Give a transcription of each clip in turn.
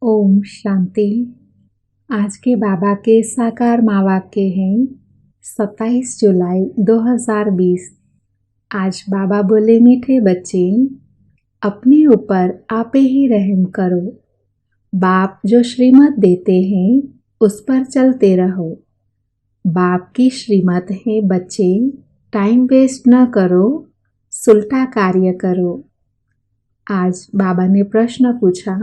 ओम शांति। आज के बाबा के साकार माँ वाक्य हैं 27 जुलाई 2020। आज बाबा बोले, मीठे बच्चे, अपने ऊपर आपे ही रहम करो। बाप जो श्रीमत देते हैं उस पर चलते रहो। बाप की श्रीमत है बच्चे, टाइम वेस्ट न करो, सुलटा कार्य करो। आज बाबा ने प्रश्न पूछा,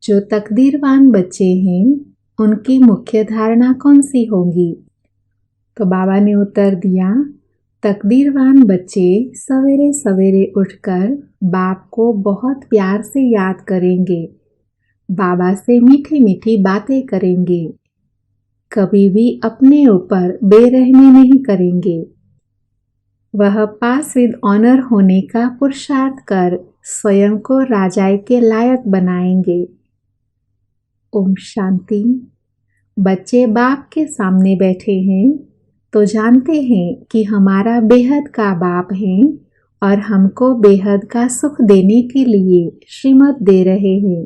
जो तकदीरवान बच्चे हैं उनकी मुख्य धारणा कौन सी होगी? तो बाबा ने उत्तर दिया, तकदीरवान बच्चे सवेरे सवेरे उठकर बाप को बहुत प्यार से याद करेंगे, बाबा से मीठी मीठी बातें करेंगे, कभी भी अपने ऊपर बेरहमी नहीं करेंगे। वह पास विद ऑनर होने का पुरुषार्थ कर स्वयं को राजाई के लायक बनाएंगे। ओम शांति। बच्चे बाप के सामने बैठे हैं तो जानते हैं कि हमारा बेहद का बाप है और हमको बेहद का सुख देने के लिए श्रीमत दे रहे हैं।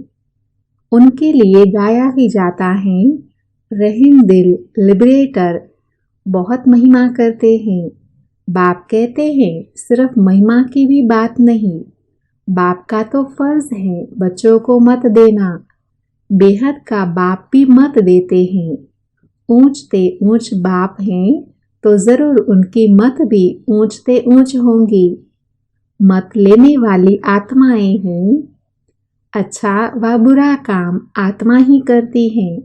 उनके लिए गाया ही जाता है, रहीम दिल लिबरेटर बहुत महिमा करते हैं। बाप कहते हैं सिर्फ महिमा की भी बात नहीं, बाप का तो फर्ज है बच्चों को मत देना। बेहद का बाप भी मत देते हैं। ऊंचते ऊंच बाप हैं तो जरूर उनकी मत भी ऊंचते ऊंच होंगी। मत लेने वाली आत्माएं हैं। अच्छा व बुरा काम आत्मा ही करती है।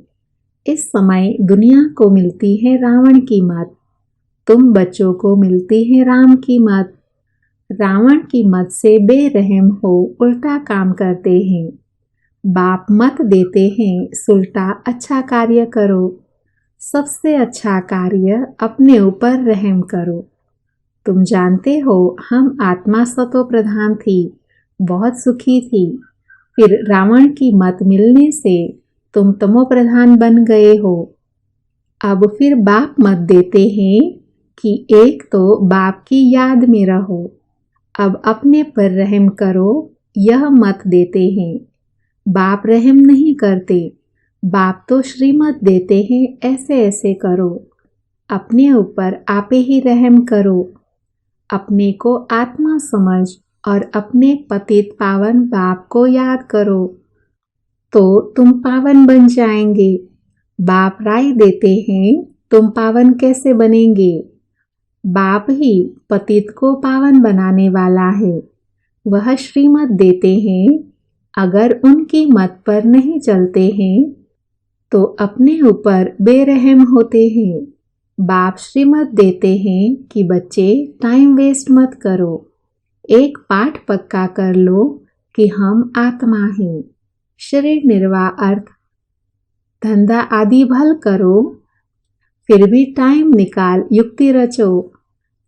इस समय दुनिया को मिलती है रावण की मत, तुम बच्चों को मिलती है राम की मत। रावण की मत से बेरहम हो उल्टा काम करते हैं। बाप मत देते हैं सुलटा अच्छा कार्य करो। सबसे अच्छा कार्य अपने ऊपर रहम करो। तुम जानते हो हम आत्मा सतो प्रधान थी, बहुत सुखी थी। फिर रावण की मत मिलने से तुम तमो प्रधान बन गए हो। अब फिर बाप मत देते हैं कि एक तो बाप की याद में रहो, अब अपने पर रहम करो, यह मत देते हैं। बाप रहम नहीं करते, बाप तो श्रीमत देते हैं ऐसे ऐसे करो। अपने ऊपर आपे ही रहम करो। अपने को आत्मा समझ और अपने पतित पावन बाप को याद करो तो तुम पावन बन जाएंगे। बाप राय देते हैं तुम पावन कैसे बनेंगे। बाप ही पतित को पावन बनाने वाला है। वह श्रीमत देते हैं, अगर उनकी मत पर नहीं चलते हैं तो अपने ऊपर बेरहम होते हैं। बाप श्रीमत देते हैं कि बच्चे टाइम वेस्ट मत करो, एक पाठ पक्का कर लो कि हम आत्मा हैं। शरीर निर्वाह अर्थ धंधा आदि भल करो, फिर भी टाइम निकाल युक्ति रचो।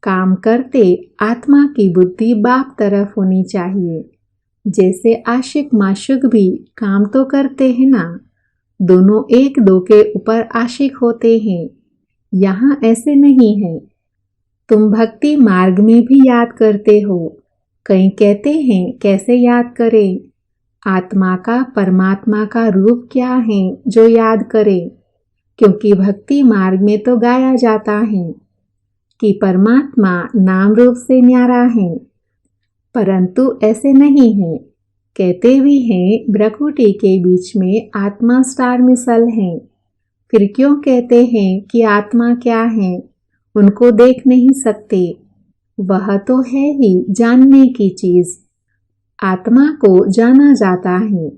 काम करते आत्मा की बुद्धि बाप तरफ होनी चाहिए। जैसे आशिक माशुक भी काम तो करते हैं ना, दोनों एक दो के ऊपर आशिक होते हैं। यहाँ ऐसे नहीं है। तुम भक्ति मार्ग में भी याद करते हो। कई कहते हैं कैसे याद करें, आत्मा का परमात्मा का रूप क्या है जो याद करे। क्योंकि भक्ति मार्ग में तो गाया जाता है कि परमात्मा नाम रूप से न्यारा है, परंतु ऐसे नहीं है। कहते भी हैं भ्रकुटी के बीच में आत्मा स्टार मिसल है। फिर क्यों कहते हैं कि आत्मा क्या है, उनको देख नहीं सकते। वह तो है ही जानने की चीज। आत्मा को जाना जाता है,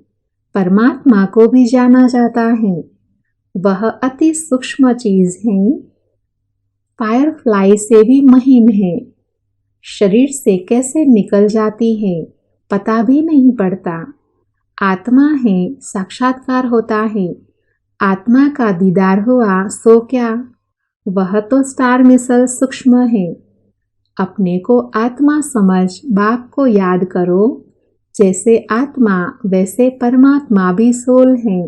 परमात्मा को भी जाना जाता है। वह अति सूक्ष्म चीज है, फायरफ्लाई से भी महीन है। शरीर से कैसे निकल जाती है पता भी नहीं पड़ता। आत्मा है, साक्षात्कार होता है। आत्मा का दीदार हुआ सो क्या, वह तो स्टार मिसल सूक्ष्म है। अपने को आत्मा समझ बाप को याद करो। जैसे आत्मा वैसे परमात्मा भी सोल है,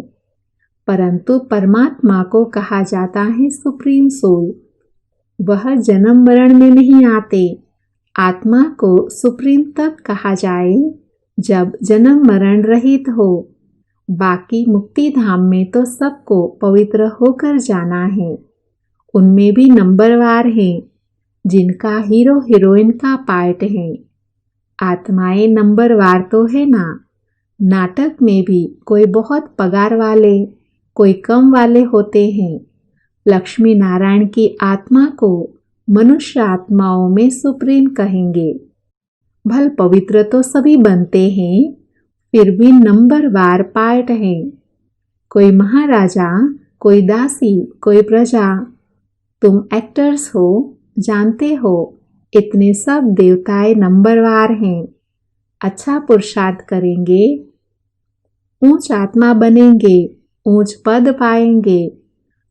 परंतु परमात्मा को कहा जाता है सुप्रीम सोल। वह जन्म मरण में नहीं आते। आत्मा को सुप्रीम तब कहा जाए जब जन्म मरण रहित हो। बाकी मुक्ति धाम में तो सबको पवित्र होकर जाना है। उनमें भी नंबरवार हैं जिनका हीरो हीरोइन का पार्ट है। आत्माएं नंबरवार तो है ना। नाटक में भी कोई बहुत पगार वाले, कोई कम वाले होते हैं। लक्ष्मी नारायण की आत्मा को मनुष्य आत्माओं में सुप्रीम कहेंगे। भल पवित्र तो सभी बनते हैं, फिर भी नंबरवार पार्ट है। कोई महाराजा, कोई दासी, कोई प्रजा। तुम एक्टर्स हो, जानते हो, इतने सब देवताएं नंबरवार हैं। अच्छा पुरुषार्थ करेंगे, ऊंच आत्मा बनेंगे, ऊंच पद पाएंगे।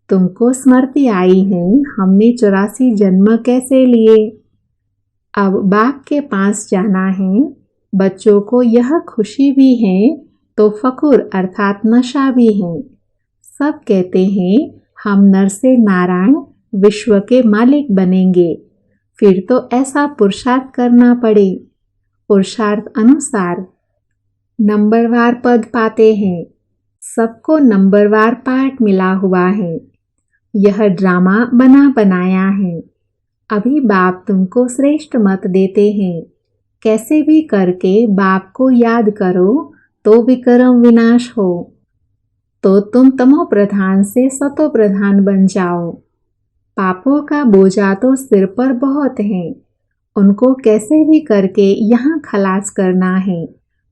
तुमको स्मृति आई है हमने 84 जन्म कैसे लिए। अब बाप के पास जाना है। बच्चों को यह खुशी भी है तो फकुर अर्थात नशा भी है। सब कहते हैं हम नर से नारायण विश्व के मालिक बनेंगे। फिर तो ऐसा पुरुषार्थ करना पड़े। पुरुषार्थ अनुसार नंबरवार पद पाते हैं। सबको नंबरवार पार्ट मिला हुआ है। यह ड्रामा बना बनाया है। अभी बाप तुमको श्रेष्ठ मत देते हैं। कैसे भी करके बाप को याद करो तो विक्रम विनाश हो, तो तुम तमो प्रधान से सतो प्रधान बन जाओ। पापों का बोझा तो सिर पर बहुत है, उनको कैसे भी करके यहाँ खलास करना है,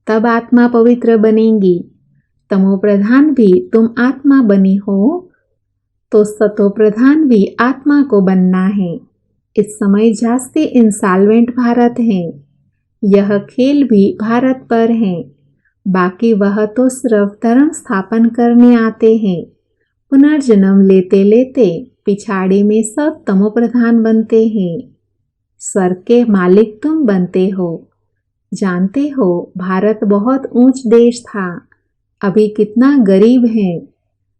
तब आत्मा पवित्र बनेगी। तमो प्रधान भी तुम आत्मा बनी हो तो सतो प्रधान भी आत्मा को बनना है। इस समय जास्ती इंसॉल्वेंट भारत है। यह खेल भी भारत पर है। बाकी वह तो सिर्फ धर्म स्थापन करने आते हैं। पुनर्जन्म लेते लेते पिछाड़ी में सब तमो प्रधान बनते हैं। स्वर्ग के मालिक तुम बनते हो। जानते हो भारत बहुत ऊंच देश था, अभी कितना गरीब है।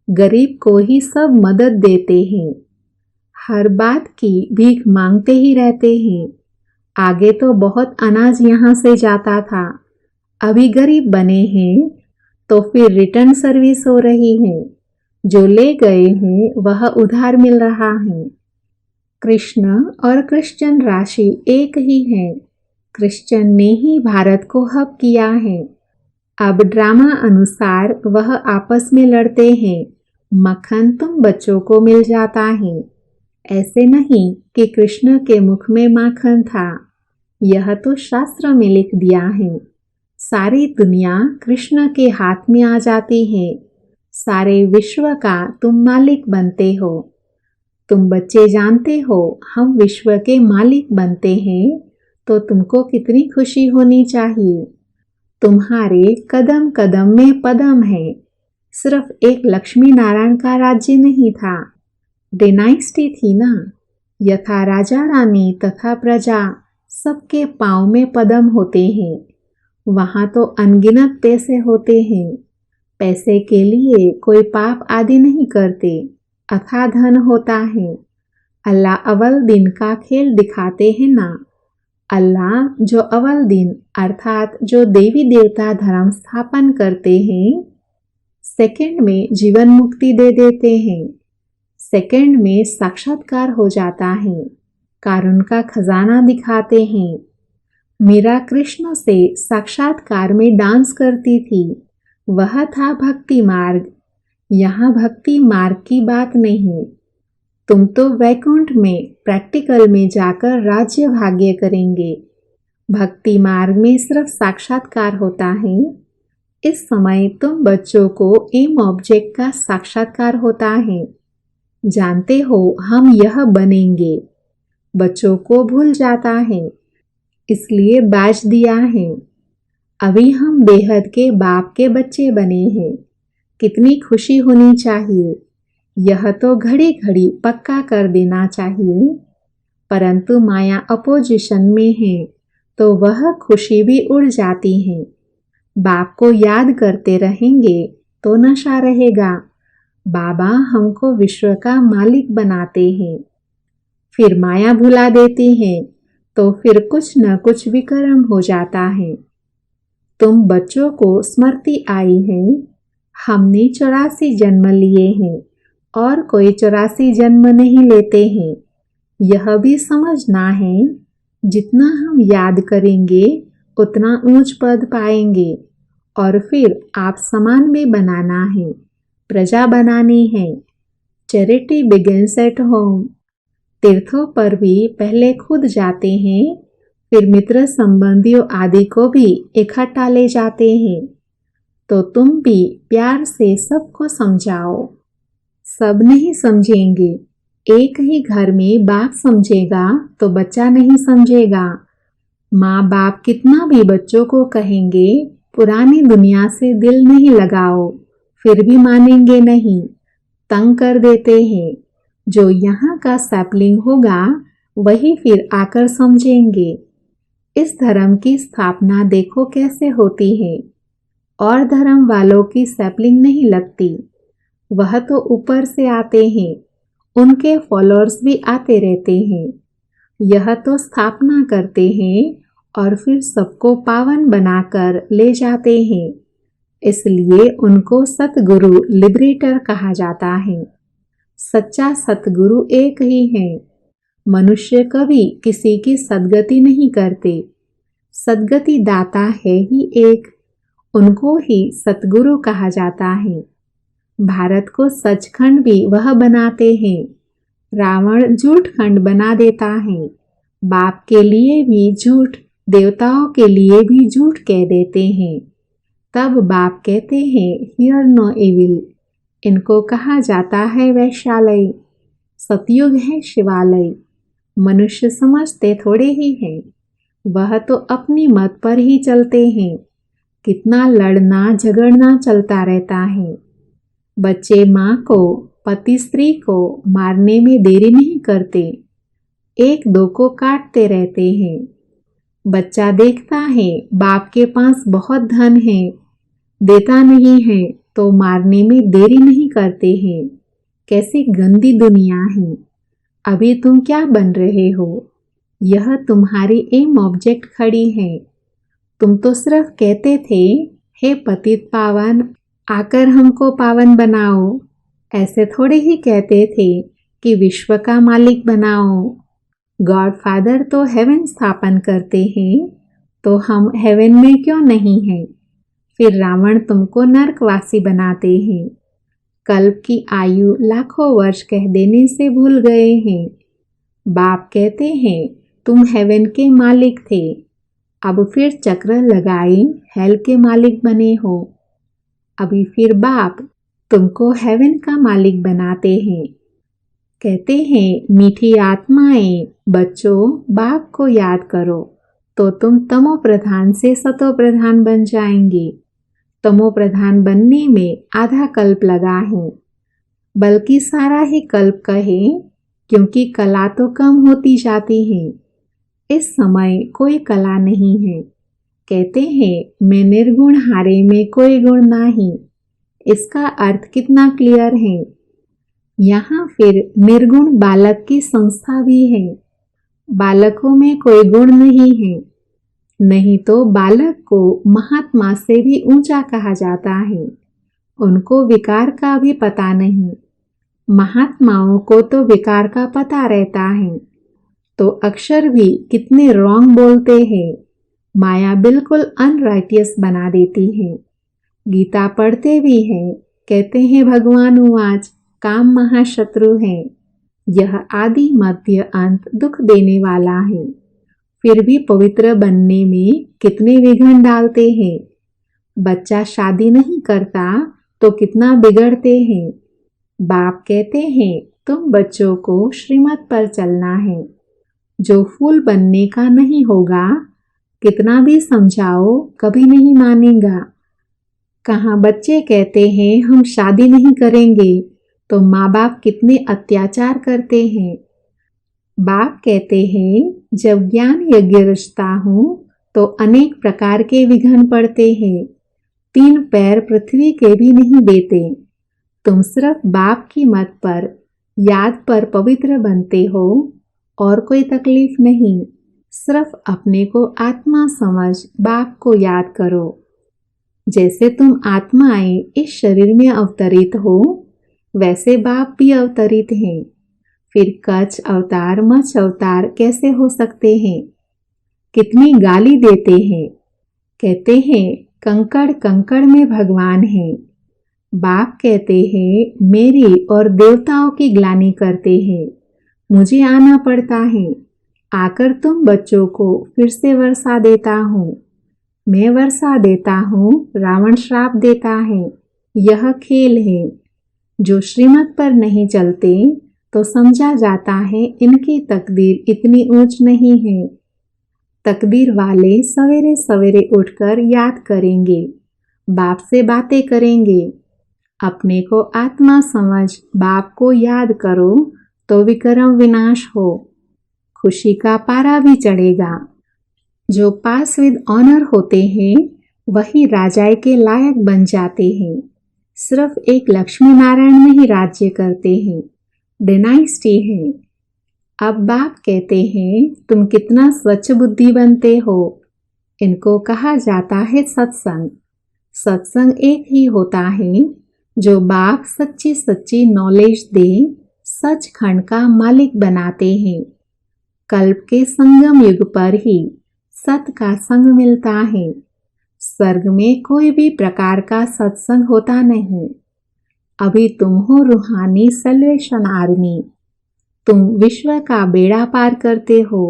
गरीब को ही सब मदद देते हैं। हर बात की भीख मांगते ही रहते हैं। आगे तो बहुत अनाज यहाँ से जाता था, अभी गरीब बने हैं तो फिर रिटर्न सर्विस हो रही है। जो ले गए हैं वह उधार मिल रहा है। कृष्ण और क्रिश्चियन राशि एक ही है। क्रिश्चियन ने ही भारत को हब किया है। अब ड्रामा अनुसार वह आपस में लड़ते हैं। मक्खन तुम बच्चों को मिल जाता है। ऐसे नहीं कि कृष्ण के मुख में माखन था। यह तो शास्त्र में लिख दिया है। सारी दुनिया कृष्ण के हाथ में आ जाती है। सारे विश्व का तुम मालिक बनते हो। तुम बच्चे जानते हो हम विश्व के मालिक बनते हैं तो तुमको कितनी खुशी होनी चाहिए। तुम्हारे कदम कदम में पदम है। सिर्फ एक लक्ष्मी नारायण का राज्य नहीं था, डायनेस्टी थी ना। यथा राजा रानी तथा प्रजा सबके पांव में पदम होते हैं। वहां तो अनगिनत पैसे होते हैं। पैसे के लिए कोई पाप आदि नहीं करते, अथाह धन होता है। अल्लाह अव्वल दिन का खेल दिखाते हैं ना। अल्लाह जो अव्वल दिन अर्थात जो देवी देवता धर्म स्थापन करते हैं, सेकंड में जीवन मुक्ति दे देते हैं। सेकंड में साक्षात्कार हो जाता है। कारुण का खजाना दिखाते हैं। मीरा कृष्ण से साक्षात्कार में डांस करती थी। वह था भक्ति मार्ग। यहाँ भक्ति मार्ग की बात नहीं। तुम तो वैकुंठ में प्रैक्टिकल में जाकर राज्य भाग्य करेंगे। भक्ति मार्ग में सिर्फ साक्षात्कार होता है। इस समय तुम बच्चों को एम ऑब्जेक्ट का साक्षात्कार होता है। जानते हो हम यह बनेंगे। बच्चों को भूल जाता है, इसलिए बैच दिया है। अभी हम बेहद के बाप के बच्चे बने हैं। कितनी खुशी होनी चाहिए। यह तो घड़ी घड़ी पक्का कर देना चाहिए। परंतु माया अपोजिशन में है तो वह खुशी भी उड़ जाती है। बाप को याद करते रहेंगे तो नशा रहेगा। बाबा हमको विश्व का मालिक बनाते हैं, फिर माया भुला देते हैं तो फिर कुछ न कुछ विकर्म हो जाता है। तुम बच्चों को स्मृति आई है। हमने 84 जन्म लिए हैं और कोई 84 जन्म नहीं लेते हैं। यह भी समझना है, जितना हम याद करेंगे उतना ऊंच पद पाएंगे। और फिर आप समाज में बनाना है, प्रजा बनानी है। Charity begins at home. तीर्थों पर भी पहले खुद जाते हैं, फिर मित्र संबंधियों आदि को भी इकट्ठा ले जाते हैं। तो तुम भी प्यार से सबको समझाओ। सब नहीं समझेंगे। एक ही घर में बाप समझेगा तो बच्चा नहीं समझेगा। माँ बाप कितना भी बच्चों को कहेंगे पुरानी दुनिया से दिल नहीं लगाओ, फिर भी मानेंगे नहीं, तंग कर देते हैं। जो यहाँ का सैपलिंग होगा वही फिर आकर समझेंगे। इस धर्म की स्थापना देखो कैसे होती है। और धर्म वालों की सैपलिंग नहीं लगती, वह तो ऊपर से आते हैं, उनके फॉलोअर्स भी आते रहते हैं। यह तो स्थापना करते हैं और फिर सबको पावन बनाकर ले जाते हैं। इसलिए उनको सतगुरु लिबरेटर कहा जाता है। सच्चा सतगुरु एक ही है। मनुष्य कभी किसी की सद्गति नहीं करते। सद्गति दाता है ही एक, उनको ही सतगुरु कहा जाता है। भारत को सचखंड भी वह बनाते हैं। रावण झूठ खंड बना देता है। बाप के लिए भी झूठ, देवताओं के लिए भी झूठ कह देते हैं। तब बाप कहते हैं हियर नो इविल। इनको कहा जाता है वैश्यालय। सतयुग है शिवालय। मनुष्य समझते थोड़े ही हैं, वह तो अपनी मत पर ही चलते हैं। कितना लड़ना झगड़ना चलता रहता है। बच्चे माँ को, पति स्त्री को मारने में देरी नहीं करते, एक दो को काटते रहते हैं। बच्चा देखता है बाप के पास बहुत धन है, देता नहीं है तो मारने में देरी नहीं करते हैं। कैसी गंदी दुनिया है। अभी तुम क्या बन रहे हो? यह तुम्हारी एम ऑब्जेक्ट खड़ी है। तुम तो सिर्फ कहते थे हे पतित पावन, आकर हमको पावन बनाओ। ऐसे थोड़े ही कहते थे कि विश्व का मालिक बनाओ। गॉड फादर तो हेवन स्थापन करते हैं, तो हम हेवन में क्यों नहीं हैं? फिर रावण तुमको नरकवासी बनाते हैं। कल्प की आयु लाखों वर्ष कह देने से भूल गए हैं। बाप कहते हैं तुम हेवन के मालिक थे, अब फिर चक्र लगाए हेल के मालिक बने हो। अभी फिर बाप तुमको हेवन का मालिक बनाते हैं। कहते हैं मीठी आत्माएं, बच्चों बाप को याद करो तो तुम तमो प्रधान से सतो प्रधान बन जाएंगे। तमो प्रधान बनने में आधा कल्प लगा है, बल्कि सारा ही कल्प कहे, क्योंकि कला तो कम होती जाती है। इस समय कोई कला नहीं है। कहते हैं मैं निर्गुण हारे में कोई गुण नहीं। इसका अर्थ कितना क्लियर है। यहाँ फिर निर्गुण बालक की संस्था भी है। बालकों में कोई गुण नहीं है, नहीं तो बालक को महात्मा से भी ऊंचा कहा जाता है। उनको विकार का भी पता नहीं। महात्माओं को तो विकार का पता रहता है। तो अक्षर भी कितने रॉन्ग बोलते हैं। माया बिल्कुल अनराइटियस बना देती है। गीता पढ़ते भी हैं, कहते हैं भगवान आज काम महाशत्रु है। यह आदि मध्य अंत दुख देने वाला है। फिर भी पवित्र बनने में कितने विघ्न डालते हैं। बच्चा शादी नहीं करता तो कितना बिगड़ते हैं। बाप कहते हैं तुम बच्चों को श्रीमत पर चलना है। जो फूल बनने का नहीं होगा, कितना भी समझाओ कभी नहीं मानेगा। कहाँ बच्चे कहते हैं हम शादी नहीं करेंगे, तो माँ बाप कितने अत्याचार करते हैं। बाप कहते हैं जब ज्ञान यज्ञ रचता हूँ तो अनेक प्रकार के विघ्न पड़ते हैं। 3 पैर पृथ्वी के भी नहीं देते। तुम सिर्फ बाप की मत पर, याद पर पवित्र बनते हो और कोई तकलीफ नहीं। सिर्फ अपने को आत्मा समझ बाप को याद करो। जैसे तुम आत्माएं इस शरीर में अवतरित हो, वैसे बाप भी अवतरित हैं। फिर कच्छ अवतार मत्स्य अवतार कैसे हो सकते हैं? कितनी गाली देते हैं। कहते हैं कंकड़ कंकड़ में भगवान है। बाप कहते हैं मेरी और देवताओं की ग्लानि करते हैं, मुझे आना पड़ता है। आकर तुम बच्चों को फिर से वर्षा देता हूँ। मैं वर्षा देता हूँ, रावण श्राप देता है। यह खेल है। जो श्रीमत पर नहीं चलते तो समझा जाता है इनकी तकदीर इतनी ऊंच नहीं है। तकदीर वाले सवेरे सवेरे उठकर याद करेंगे, बाप से बातें करेंगे। अपने को आत्मा समझ बाप को याद करो तो विक्रम विनाश हो, खुशी का पारा भी चढ़ेगा। जो पास विद ऑनर होते हैं वही राजाए के लायक बन जाते हैं। सिर्फ एक लक्ष्मी नारायण में ही राज्य करते हैं, डायनेस्टी है। अब बाप कहते हैं तुम कितना स्वच्छ बुद्धि बनते हो। इनको कहा जाता है सत्संग। सत्संग एक ही होता है जो बाप सच्ची सच्ची नॉलेज दे, सचखंड का मालिक बनाते हैं। कल्प के संगम युग पर ही सत का संग मिलता है। स्वर्ग में कोई भी प्रकार का सत्संग होता नहीं। अभी तुम हो रूहानी सल्वेशन आर्मी। तुम विश्व का बेड़ा पार करते हो।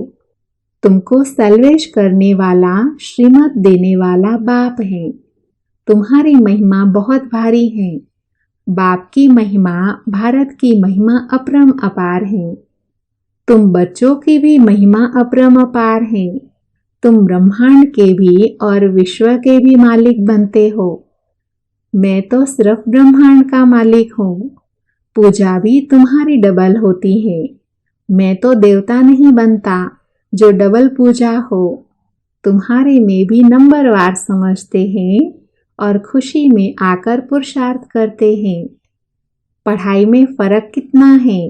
तुमको सल्वेश करने वाला, श्रीमत देने वाला बाप है। तुम्हारी महिमा बहुत भारी है। बाप की महिमा, भारत की महिमा अपरम अपार है। तुम बच्चों की भी महिमा अपरम अपार है। तुम ब्रह्मांड के भी और विश्व के भी मालिक बनते हो। मैं तो सिर्फ ब्रह्मांड का मालिक हूँ। पूजा भी तुम्हारी डबल होती है। मैं तो देवता नहीं बनता जो डबल पूजा हो। तुम्हारे में भी नंबरवार समझते हैं और खुशी में आकर पुरुषार्थ करते हैं। पढ़ाई में फर्क कितना है?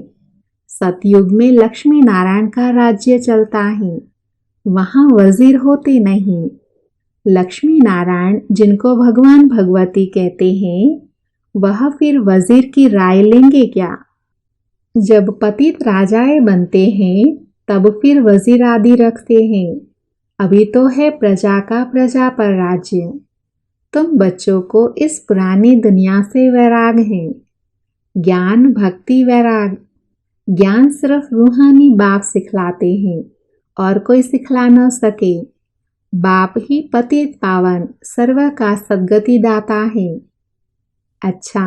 सतयुग में लक्ष्मी नारायण का राज्य चलता है, वहां वजीर होते नहीं। लक्ष्मी नारायण जिनको भगवान भगवती कहते हैं, वह फिर वजीर की राय लेंगे क्या? जब पतित राजाए बनते हैं तब फिर वजीर आदि रखते हैं। अभी तो है प्रजा का प्रजा पर राज्य। तुम बच्चों को इस पुरानी दुनिया से वैराग है। ज्ञान भक्ति वैराग। ज्ञान सिर्फ रूहानी बाप सिखलाते हैं और कोई सिखला न सके। बाप ही पतित पावन सर्व का सद्गति दाता है। अच्छा,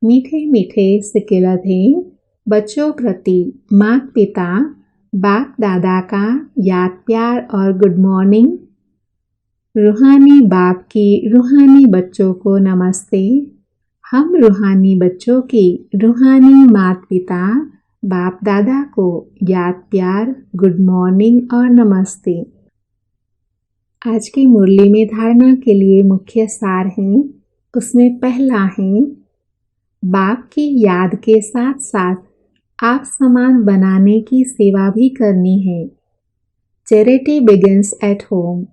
मीठे मीठे सिकिलधे बच्चों प्रति माता पिता बाप दादा का याद प्यार और गुड मॉर्निंग। रूहानी बाप की रूहानी बच्चों को नमस्ते। हम रूहानी बच्चों की रूहानी माता पिता बाप दादा को याद प्यार गुड मॉर्निंग और नमस्ते। आज की मुरली में धारणा के लिए मुख्य सार हैं। उसमें पहला है, बाप की याद के साथ साथ आप समान बनाने की सेवा भी करनी है। Charity begins at home.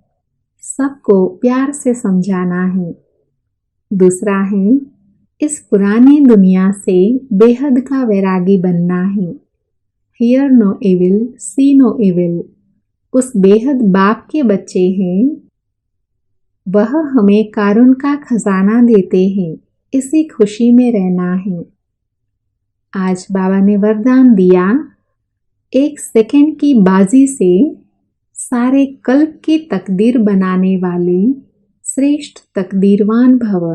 सबको प्यार से समझाना है। दूसरा है, इस पुरानी दुनिया से बेहद का वैरागी बनना है। Hear no evil, see no evil. उस बेहद बाप के बच्चे हैं। वह हमें कारुण का खजाना देते हैं, इसी खुशी में रहना है। आज बाबा ने वरदान दिया, 1 सेकंड की बाजी से सारे कल्प की तकदीर बनाने वाले श्रेष्ठ तकदीरवान भव।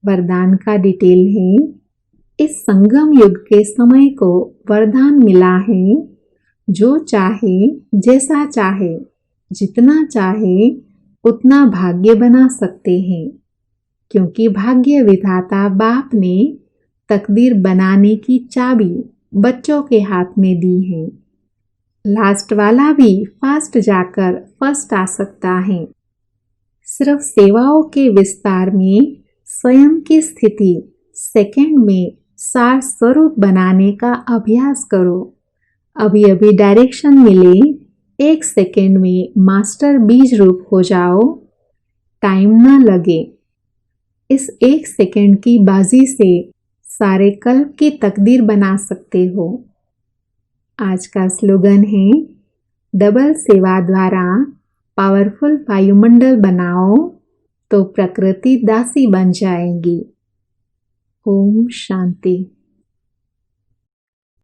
वरदान का डिटेल है, इस संगम युग के समय को वरदान मिला है, जो चाहे जैसा चाहे जितना चाहे उतना भाग्य बना सकते हैं, क्योंकि भाग्य विधाता बाप ने तकदीर बनाने की चाबी बच्चों के हाथ में दी है। लास्ट वाला भी फास्ट जाकर फर्स्ट आ सकता है। सिर्फ सेवाओं के विस्तार में स्वयं की स्थिति सेकंड में सार स्वरूप बनाने का अभ्यास करो। अभी अभी डायरेक्शन मिले, 1 सेकंड में मास्टर बीज रूप हो जाओ। टाइम न लगे। इस 1 सेकंड की बाजी से सारे कल की तकदीर बना सकते हो। आज का स्लोगन है, डबल सेवा द्वारा पावरफुल वायुमंडल बनाओ तो प्रकृति दासी बन जाएगी। ओम शांति।